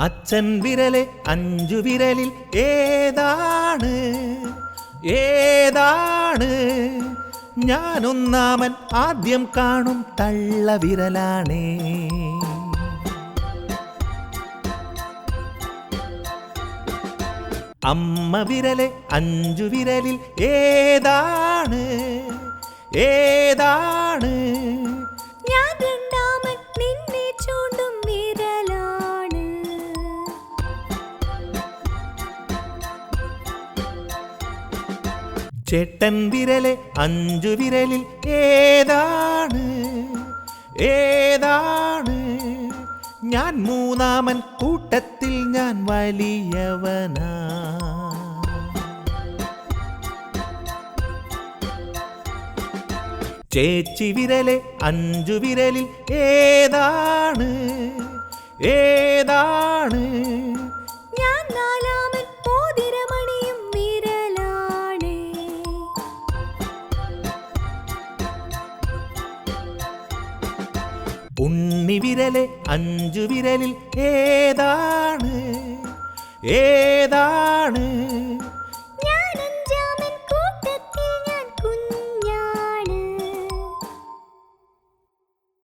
അച്ഛൻ വിരലെ 5 വിരലിൽ ഏതാണ് ഏതാണ്? ഞാനൊന്നാമൻ ആദ്യം കാണും തള്ളവിരലാണേ. അമ്മ വിരലെ 5 വിരലിൽ ഏതാണ് ഏതാണ്? ഞാൻ രണ്ടാമൻ നിന്നെ ചൂണ്ടും വിരലാണ്. ചേട്ടൻ വിരലെ 5 വിരലിൽ ഏതാണ് ഏതാണ്? ഞാൻ മൂന്നാമൻ കൂട്ടത്തിൽ ഞാൻ വലിയവനാ. ചേച്ചി വിരലെ 5 വിരലിൽ ഏതാണ് ഏതാണ്? ഞാൻ നാലാമൻ മോതിരമണിയും വിരലാണ്. ഉണ്ണി വിരലെ 5 വിരലിൽ ഏതാണ് ഏതാണ്?